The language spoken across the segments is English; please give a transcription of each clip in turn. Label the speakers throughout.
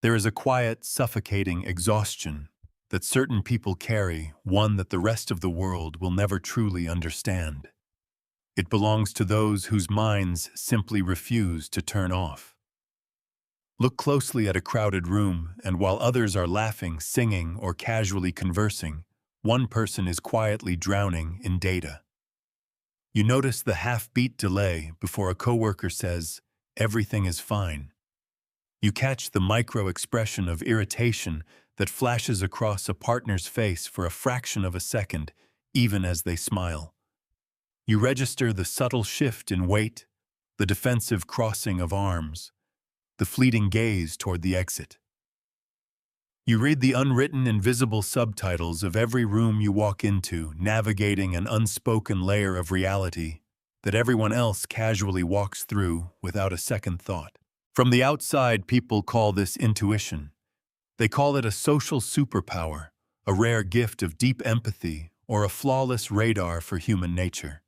Speaker 1: There is a quiet, suffocating exhaustion that certain people carry, one that the rest of the world will never truly understand. It belongs to those whose minds simply refuse to turn off. Look closely at a crowded room, and while others are laughing, singing, or casually conversing, one person is quietly drowning in data. You notice the half-beat delay before a coworker says, "Everything is fine." You catch the micro-expression of irritation that flashes across a partner's face for a fraction of a second, even as they smile. You register the subtle shift in weight, the defensive crossing of arms, the fleeting gaze toward the exit. You read the unwritten invisible subtitles of every room you walk into, navigating an unspoken layer of reality that everyone else casually walks through without a second thought. From the outside, people call this intuition. They call it a social superpower, a rare gift of deep empathy, or a flawless radar for human nature.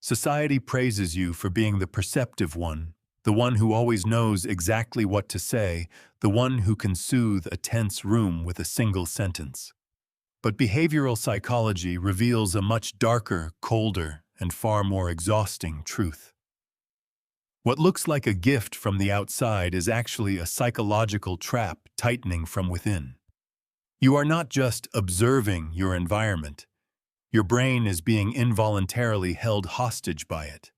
Speaker 1: Society praises you for being the perceptive one, the one who always knows exactly what to say, the one who can soothe a tense room with a single sentence. But behavioral psychology reveals a much darker, colder, and far more exhausting truth. What looks like a gift from the outside is actually a psychological trap tightening from within. You are not just observing your environment. Your brain is being involuntarily held hostage by it.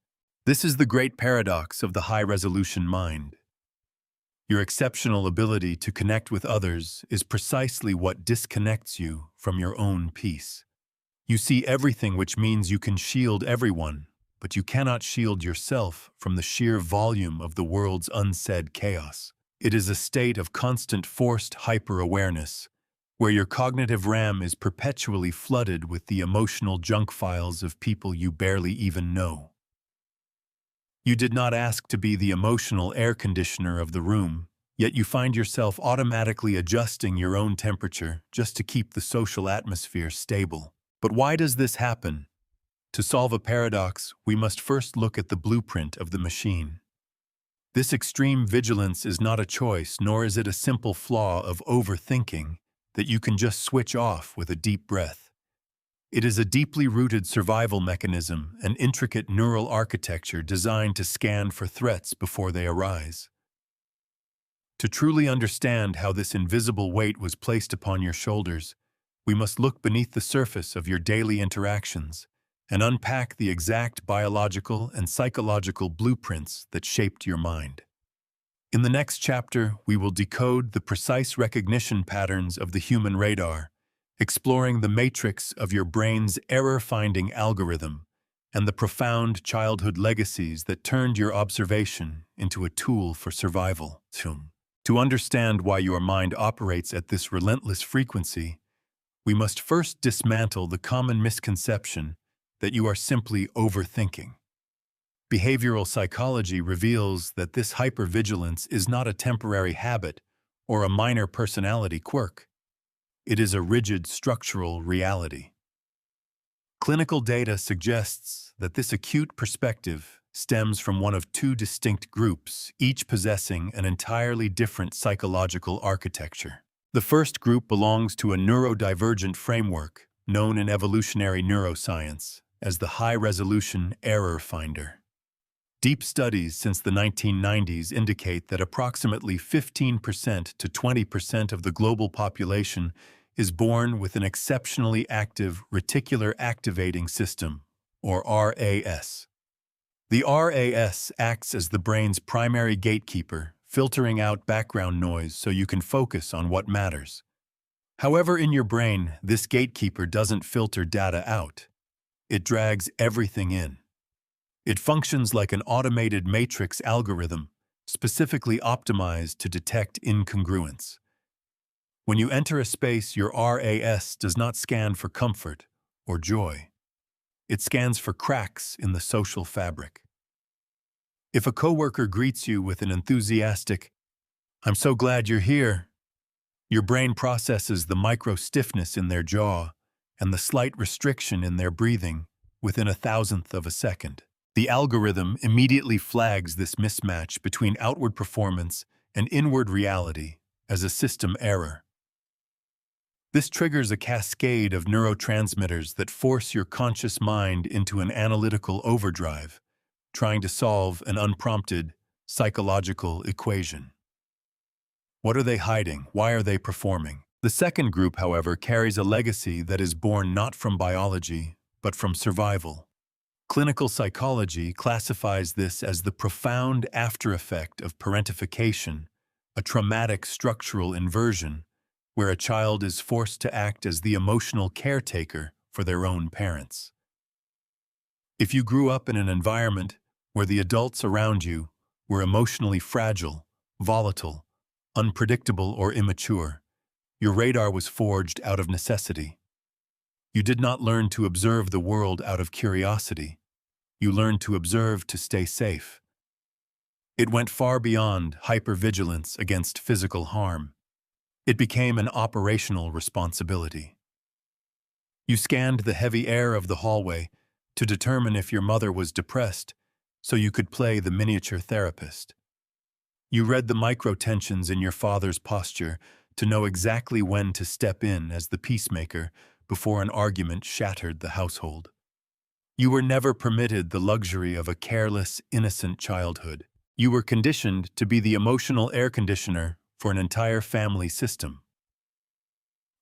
Speaker 1: This is the great paradox of the high-resolution mind. Your exceptional ability to connect with others is precisely what disconnects you from your own peace. You see everything, which means you can shield everyone, but you cannot shield yourself from the sheer volume of the world's unsaid chaos. It is a state of constant forced hyper-awareness, where your cognitive RAM is perpetually flooded with the emotional junk files of people you barely even know. You did not ask to be the emotional air conditioner of the room, yet you find yourself automatically adjusting your own temperature just to keep the social atmosphere stable. But why does this happen? To solve a paradox, we must first look at the blueprint of the machine. This extreme vigilance is not a choice, nor is it a simple flaw of overthinking that you can just switch off with a deep breath. It is a deeply rooted survival mechanism, an intricate neural architecture designed to scan for threats before they arise. To truly understand how this invisible weight was placed upon your shoulders, we must look beneath the surface of your daily interactions and unpack the exact biological and psychological blueprints that shaped your mind. In the next chapter, we will decode the precise recognition patterns of the human radar, exploring the matrix of your brain's error-finding algorithm and the profound childhood legacies that turned your observation into a tool for survival. To understand why your mind operates at this relentless frequency, we must first dismantle the common misconception that you are simply overthinking. Behavioral psychology reveals that this hypervigilance is not a temporary habit or a minor personality quirk. It is a rigid structural reality. Clinical data suggests that this acute perspective stems from one of two distinct groups, each possessing an entirely different psychological architecture. The first group belongs to a neurodivergent framework known in evolutionary neuroscience as the high-resolution error finder. Deep studies since the 1990s indicate that approximately 15% to 20% of the global population is born with an exceptionally active reticular activating system, or RAS. The RAS acts as the brain's primary gatekeeper, filtering out background noise so you can focus on what matters. However, in your brain, this gatekeeper doesn't filter data out. It drags everything in. It functions like an automated matrix algorithm, specifically optimized to detect incongruence. When you enter a space, your RAS does not scan for comfort or joy. It scans for cracks in the social fabric. If a coworker greets you with an enthusiastic, "I'm so glad you're here," your brain processes the micro-stiffness in their jaw and the slight restriction in their breathing within a thousandth of a second. The algorithm immediately flags this mismatch between outward performance and inward reality as a system error. This triggers a cascade of neurotransmitters that force your conscious mind into an analytical overdrive, trying to solve an unprompted psychological equation. What are they hiding? Why are they performing? The second group, however, carries a legacy that is born not from biology, but from survival. Clinical psychology classifies this as the profound after-effect of parentification, a traumatic structural inversion, where a child is forced to act as the emotional caretaker for their own parents. If you grew up in an environment where the adults around you were emotionally fragile, volatile, unpredictable, or immature, your radar was forged out of necessity. You did not learn to observe the world out of curiosity. You learned to observe to stay safe. It went far beyond hyper-vigilance against physical harm. It became an operational responsibility. You scanned the heavy air of the hallway to determine if your mother was depressed so you could play the miniature therapist. You read the micro-tensions in your father's posture to know exactly when to step in as the peacemaker before an argument shattered the household. You were never permitted the luxury of a careless, innocent childhood. You were conditioned to be the emotional air conditioner for an entire family system.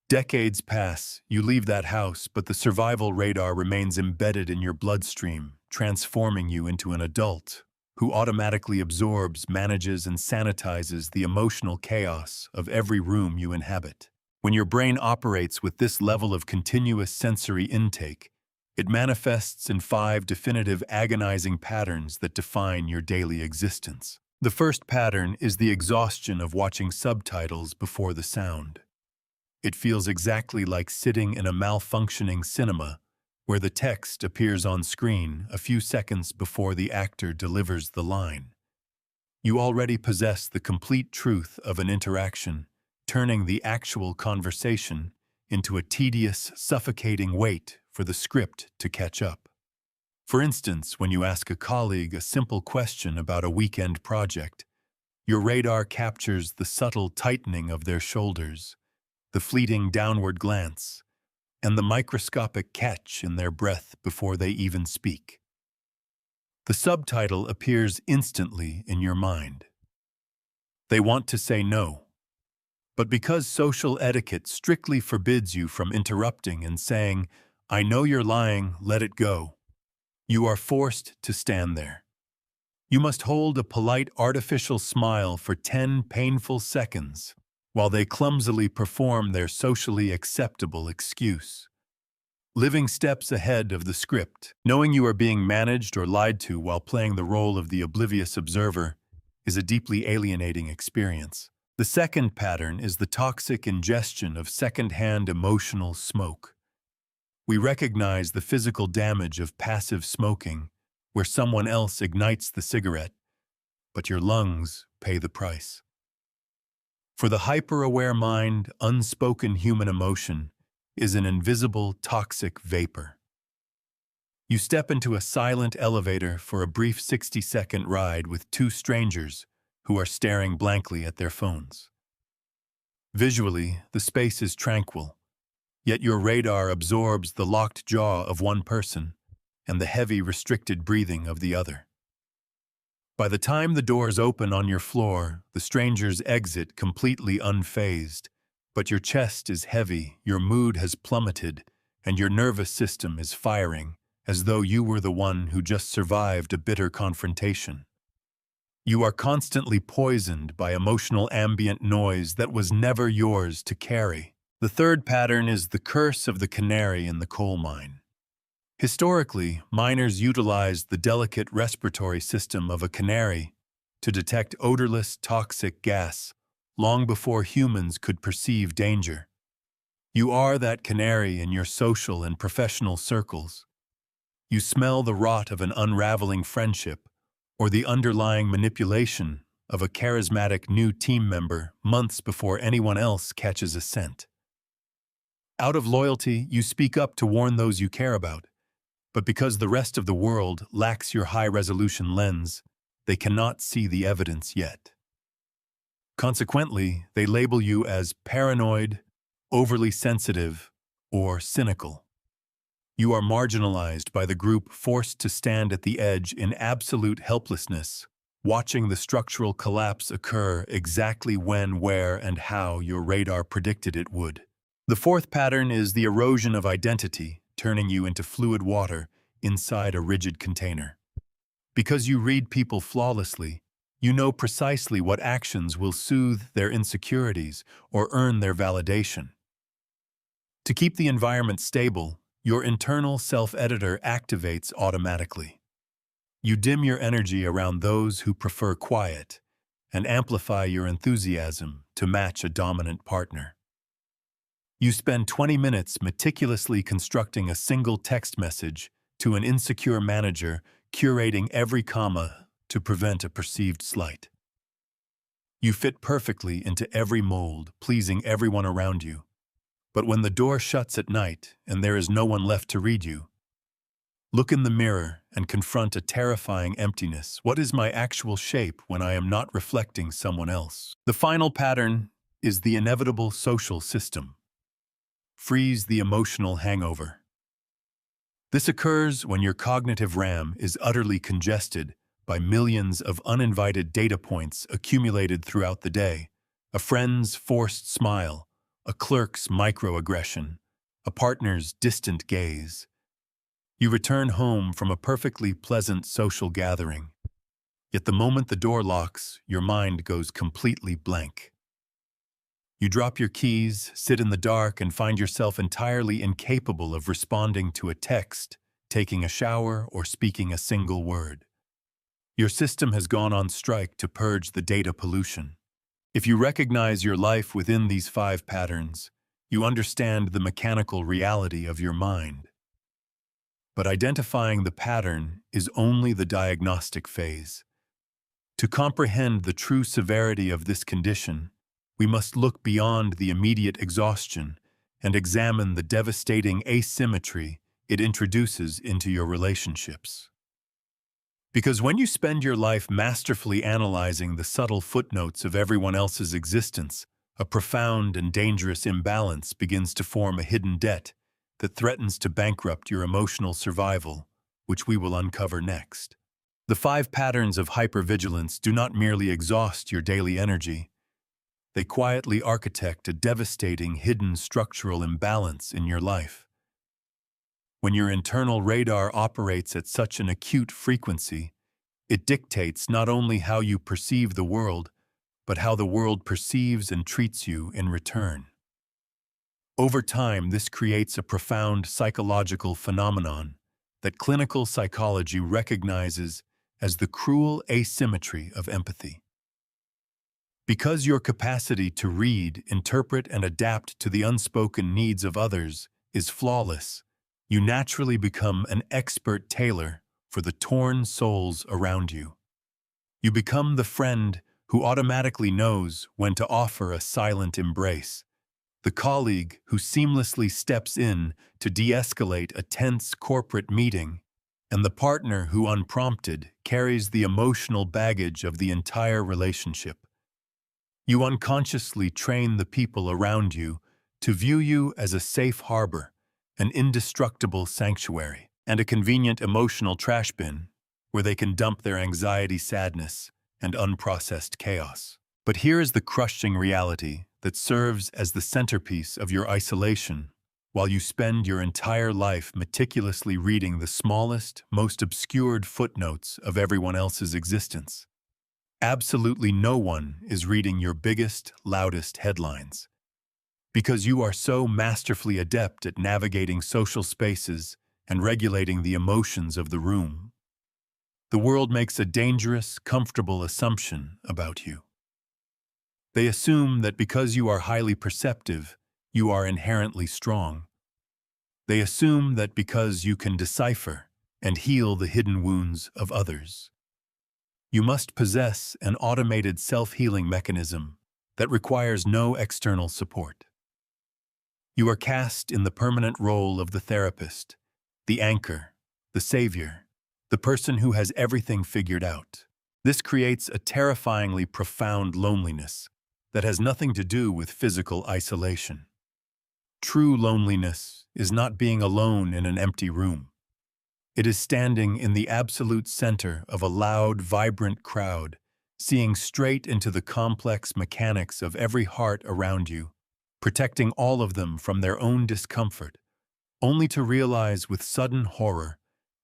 Speaker 1: Decades pass, you leave that house, but the survival radar remains embedded in your bloodstream, transforming you into an adult who automatically absorbs, manages, and sanitizes the emotional chaos of every room you inhabit. When your brain operates with this level of continuous sensory intake, it manifests in 5 definitive agonizing patterns that define your daily existence. The first pattern is the exhaustion of watching subtitles before the sound. It feels exactly like sitting in a malfunctioning cinema where the text appears on screen a few seconds before the actor delivers the line. You already possess the complete truth of an interaction, turning the actual conversation into a tedious, suffocating wait for the script to catch up. For instance, when you ask a colleague a simple question about a weekend project, your radar captures the subtle tightening of their shoulders, the fleeting downward glance, and the microscopic catch in their breath before they even speak. The subtitle appears instantly in your mind. They want to say no, but because social etiquette strictly forbids you from interrupting and saying, "I know you're lying, let it go," you are forced to stand there. You must hold a polite artificial smile for 10 painful seconds while they clumsily perform their socially acceptable excuse. Living steps ahead of the script, knowing you are being managed or lied to while playing the role of the oblivious observer, is a deeply alienating experience. The second pattern is the toxic ingestion of second-hand emotional smoke. We recognize the physical damage of passive smoking, where someone else ignites the cigarette, but your lungs pay the price. For the hyper-aware mind, unspoken human emotion is an invisible toxic vapor. You step into a silent elevator for a brief 60-second ride with 2 strangers who are staring blankly at their phones. Visually, the space is tranquil, yet your radar absorbs the locked jaw of one person and the heavy, restricted breathing of the other. By the time the doors open on your floor, the strangers exit completely unfazed, but your chest is heavy, your mood has plummeted, and your nervous system is firing, as though you were the one who just survived a bitter confrontation. You are constantly poisoned by emotional ambient noise that was never yours to carry. The third pattern is the curse of the canary in the coal mine. Historically, miners utilized the delicate respiratory system of a canary to detect odorless, toxic gas long before humans could perceive danger. You are that canary in your social and professional circles. You smell the rot of an unraveling friendship or the underlying manipulation of a charismatic new team member months before anyone else catches a scent. Out of loyalty, you speak up to warn those you care about. But because the rest of the world lacks your high-resolution lens, they cannot see the evidence yet. Consequently, they label you as paranoid, overly sensitive, or cynical. You are marginalized by the group, forced to stand at the edge in absolute helplessness, watching the structural collapse occur exactly when, where, and how your radar predicted it would. The fourth pattern is the erosion of identity, turning you into fluid water inside a rigid container. Because you read people flawlessly, you know precisely what actions will soothe their insecurities or earn their validation. To keep the environment stable, your internal self-editor activates automatically. You dim your energy around those who prefer quiet and amplify your enthusiasm to match a dominant partner. You spend 20 minutes meticulously constructing a single text message to an insecure manager, curating every comma to prevent a perceived slight. You fit perfectly into every mold, pleasing everyone around you. But when the door shuts at night and there is no one left to read you, look in the mirror and confront a terrifying emptiness. What is my actual shape when I am not reflecting someone else? The final pattern is the inevitable social system. Freeze the emotional hangover. This occurs when your cognitive RAM is utterly congested by millions of uninvited data points accumulated throughout the day. A friend's forced smile, a clerk's microaggression, a partner's distant gaze. You return home from a perfectly pleasant social gathering, yet the moment the door locks, your mind goes completely blank. You drop your keys, sit in the dark, and find yourself entirely incapable of responding to a text, taking a shower, or speaking a single word. Your system has gone on strike to purge the data pollution. If you recognize your life within these 5 patterns, you understand the mechanical reality of your mind. But identifying the pattern is only the diagnostic phase. To comprehend the true severity of this condition, we must look beyond the immediate exhaustion and examine the devastating asymmetry it introduces into your relationships. Because when you spend your life masterfully analyzing the subtle footnotes of everyone else's existence, a profound and dangerous imbalance begins to form, a hidden debt that threatens to bankrupt your emotional survival, which we will uncover next. The 5 patterns of hypervigilance do not merely exhaust your daily energy. They quietly architect a devastating hidden structural imbalance in your life. When your internal radar operates at such an acute frequency, it dictates not only how you perceive the world, but how the world perceives and treats you in return. Over time, this creates a profound psychological phenomenon that clinical psychology recognizes as the cruel asymmetry of empathy. Because your capacity to read, interpret, and adapt to the unspoken needs of others is flawless, you naturally become an expert tailor for the torn souls around you. You become the friend who automatically knows when to offer a silent embrace, the colleague who seamlessly steps in to de-escalate a tense corporate meeting, and the partner who, unprompted, carries the emotional baggage of the entire relationship. You unconsciously train the people around you to view you as a safe harbor, an indestructible sanctuary, and a convenient emotional trash bin where they can dump their anxiety, sadness, and unprocessed chaos. But here is the crushing reality that serves as the centerpiece of your isolation while you spend your entire life meticulously reading the smallest, most obscured footnotes of everyone else's existence. Absolutely no one is reading your biggest, loudest headlines. Because you are so masterfully adept at navigating social spaces and regulating the emotions of the room, the world makes a dangerous, comfortable assumption about you. They assume that because you are highly perceptive, you are inherently strong. They assume that because you can decipher and heal the hidden wounds of others, you must possess an automated self-healing mechanism that requires no external support. You are cast in the permanent role of the therapist, the anchor, the savior, the person who has everything figured out. This creates a terrifyingly profound loneliness, that has nothing to do with physical isolation. True loneliness is not being alone in an empty room. It is standing in the absolute center of a loud, vibrant crowd, seeing straight into the complex mechanics of every heart around you, protecting all of them from their own discomfort, only to realize with sudden horror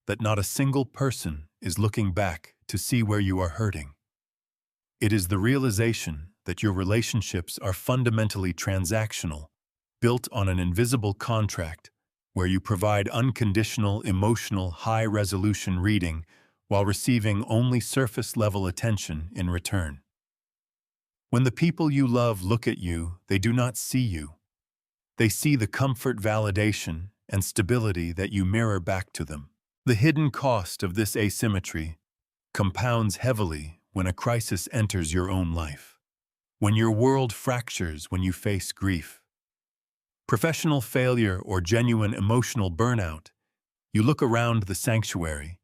Speaker 1: that not a single person is looking back to see where you are hurting. It is the realization that your relationships are fundamentally transactional, built on an invisible contract where you provide unconditional, emotional, high-resolution reading while receiving only surface-level attention in return. When the people you love look at you, they do not see you. They see the comfort, validation, and stability that you mirror back to them. The hidden cost of this asymmetry compounds heavily when a crisis enters your own life, when your world fractures when you face grief, professional failure, or genuine emotional burnout. You look around the sanctuary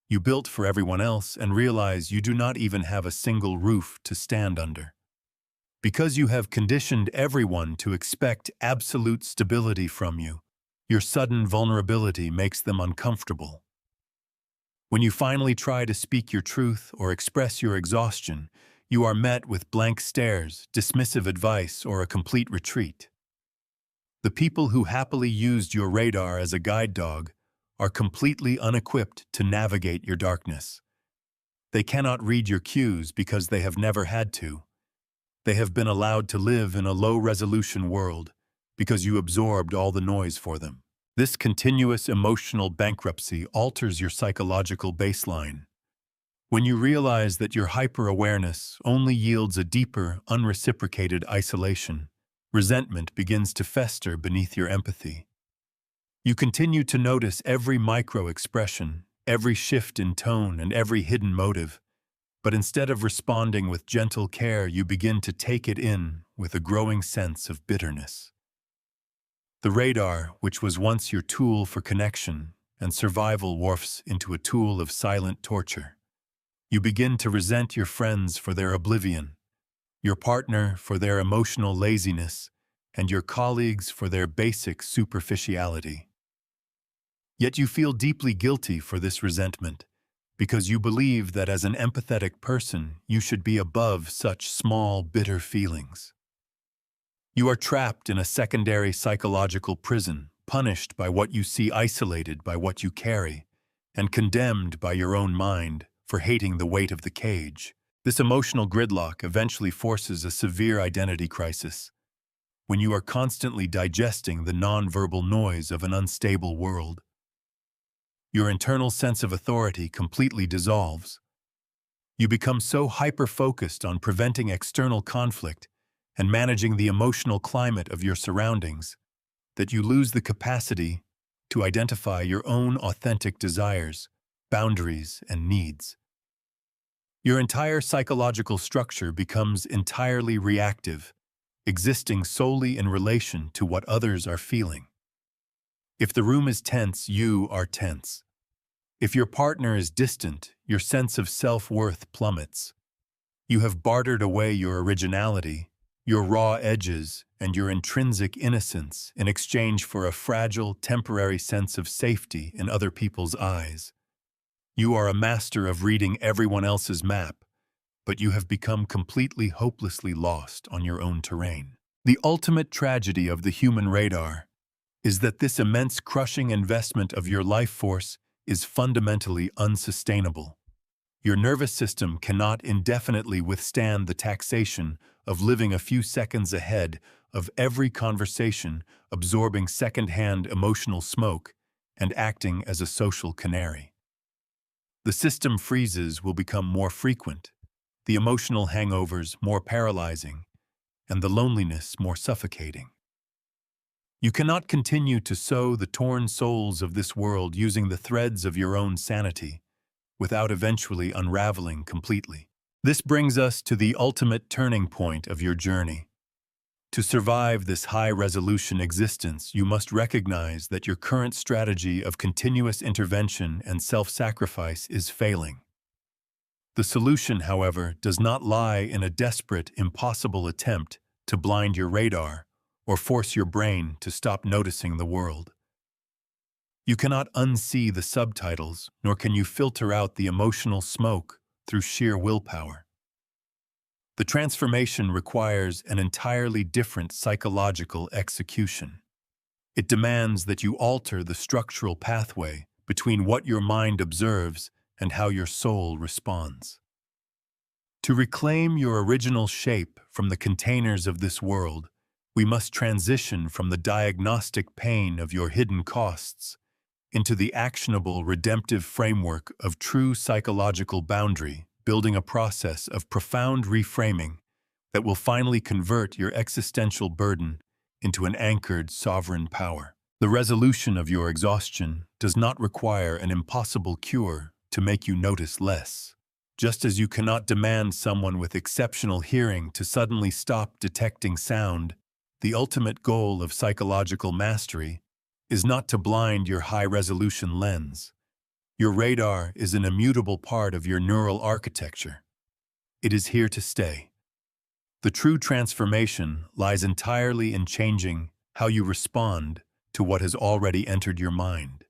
Speaker 1: you built for everyone else and realize you do not even have a single roof to stand under. Because you have conditioned everyone to expect absolute stability from you, your sudden vulnerability makes them uncomfortable. When you finally try to speak your truth or express your exhaustion, you are met with blank stares, dismissive advice, or a complete retreat. The people who happily used your radar as a guide dog are completely unequipped to navigate your darkness. They cannot read your cues because they have never had to. They have been allowed to live in a low-resolution world because you absorbed all the noise for them. This continuous emotional bankruptcy alters your psychological baseline. When you realize that your hyper-awareness only yields a deeper, unreciprocated isolation, resentment begins to fester beneath your empathy. You continue to notice every micro-expression, every shift in tone, and every hidden motive, but instead of responding with gentle care, you begin to take it in with a growing sense of bitterness. The radar, which was once your tool for connection and survival, morphs into a tool of silent torture. You begin to resent your friends for their oblivion, your partner for their emotional laziness, and your colleagues for their basic superficiality. Yet you feel deeply guilty for this resentment, because you believe that as an empathetic person, you should be above such small, bitter feelings. You are trapped in a secondary psychological prison, punished by what you see, isolated by what you carry, and condemned by your own mind for hating the weight of the cage. This emotional gridlock eventually forces a severe identity crisis, when you are constantly digesting the nonverbal noise of an unstable world. Your internal sense of authority completely dissolves. You become so hyper-focused on preventing external conflict and managing the emotional climate of your surroundings that you lose the capacity to identify your own authentic desires, boundaries, and needs. Your entire psychological structure becomes entirely reactive, existing solely in relation to what others are feeling. If the room is tense, you are tense. If your partner is distant, your sense of self-worth plummets. You have bartered away your originality, your raw edges, and your intrinsic innocence in exchange for a fragile, temporary sense of safety in other people's eyes. You are a master of reading everyone else's map, but you have become completely hopelessly lost on your own terrain. The ultimate tragedy of the human radar is that this immense crushing investment of your life force is fundamentally unsustainable. Your nervous system cannot indefinitely withstand the taxation of living a few seconds ahead of every conversation, absorbing second-hand emotional smoke, and acting as a social canary. The system freezes will become more frequent, the emotional hangovers more paralyzing, and the loneliness more suffocating. You cannot continue to sew the torn souls of this world using the threads of your own sanity, without eventually unraveling completely. This brings us to the ultimate turning point of your journey. To survive this high-resolution existence, you must recognize that your current strategy of continuous intervention and self-sacrifice is failing. The solution, however, does not lie in a desperate, impossible attempt to blind your radar or force your brain to stop noticing the world. You cannot unsee the subtitles, nor can you filter out the emotional smoke through sheer willpower. The transformation requires an entirely different psychological execution. It demands that you alter the structural pathway between what your mind observes and how your soul responds. To reclaim your original shape from the containers of this world, we must transition from the diagnostic pain of your hidden costs into the actionable, redemptive framework of true psychological boundary, building a process of profound reframing that will finally convert your existential burden into an anchored, sovereign power. The resolution of your exhaustion does not require an impossible cure to make you notice less. Just as you cannot demand someone with exceptional hearing to suddenly stop detecting sound, the ultimate goal of psychological mastery is not to blind your high-resolution lens. Your radar is an immutable part of your neural architecture. It is here to stay. The true transformation lies entirely in changing how you respond to what has already entered your mind.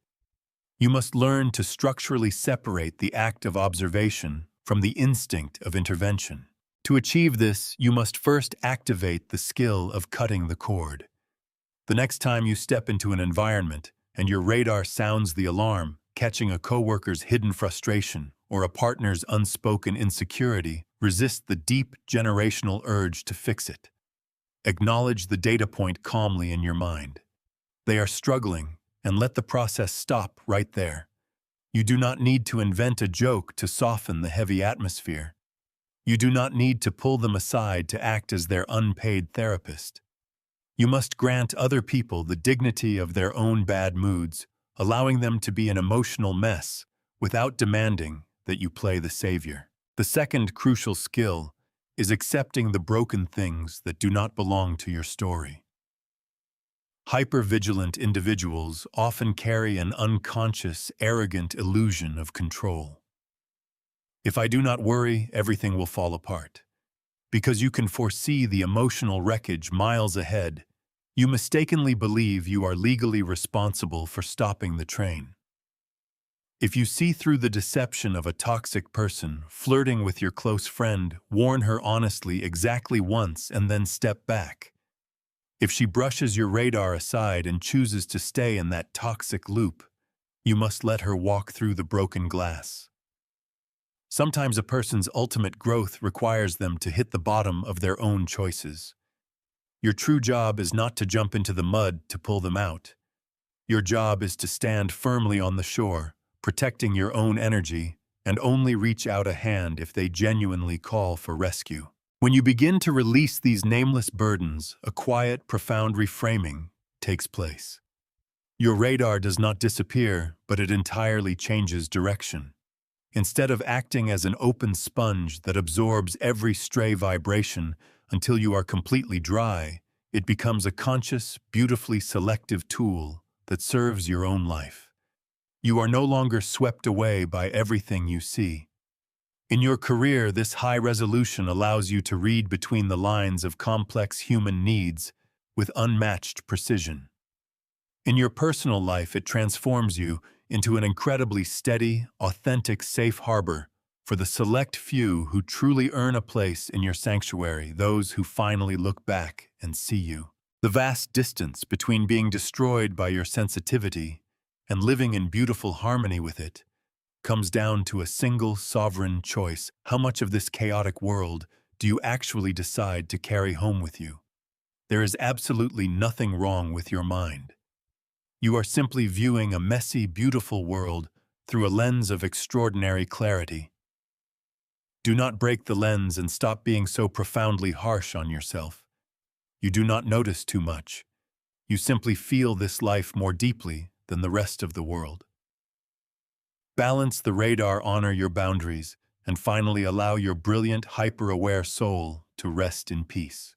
Speaker 1: You must learn to structurally separate the act of observation from the instinct of intervention. To achieve this, you must first activate the skill of cutting the cord. The next time you step into an environment and your radar sounds the alarm, catching a coworker's hidden frustration or a partner's unspoken insecurity, resist the deep generational urge to fix it. Acknowledge the data point calmly in your mind. They are struggling, and let the process stop right there. You do not need to invent a joke to soften the heavy atmosphere. You do not need to pull them aside to act as their unpaid therapist. You must grant other people the dignity of their own bad moods, allowing them to be an emotional mess without demanding that you play the savior. The second crucial skill is accepting the broken things that do not belong to your story. Hyper-vigilant individuals often carry an unconscious, arrogant illusion of control. If I do not worry, everything will fall apart. Because you can foresee the emotional wreckage miles ahead, you mistakenly believe you are legally responsible for stopping the train. If you see through the deception of a toxic person flirting with your close friend, warn her honestly exactly once and then step back. If she brushes your radar aside and chooses to stay in that toxic loop, you must let her walk through the broken glass. Sometimes a person's ultimate growth requires them to hit the bottom of their own choices. Your true job is not to jump into the mud to pull them out. Your job is to stand firmly on the shore, protecting your own energy, and only reach out a hand if they genuinely call for rescue. When you begin to release these nameless burdens, a quiet, profound reframing takes place. Your radar does not disappear, but it entirely changes direction. Instead of acting as an open sponge that absorbs every stray vibration until you are completely dry, it becomes a conscious, beautifully selective tool that serves your own life. You are no longer swept away by everything you see. In your career, this high resolution allows you to read between the lines of complex human needs with unmatched precision. In your personal life, it transforms you into an incredibly steady, authentic safe harbor for the select few who truly earn a place in your sanctuary, those who finally look back and see you. The vast distance between being destroyed by your sensitivity and living in beautiful harmony with it comes down to a single sovereign choice. How much of this chaotic world do you actually decide to carry home with you? There is absolutely nothing wrong with your mind. You are simply viewing a messy, beautiful world through a lens of extraordinary clarity. Do not break the lens and stop being so profoundly harsh on yourself. You do not notice too much. You simply feel this life more deeply than the rest of the world. Balance the radar, honor your boundaries, and finally allow your brilliant, hyper-aware soul to rest in peace.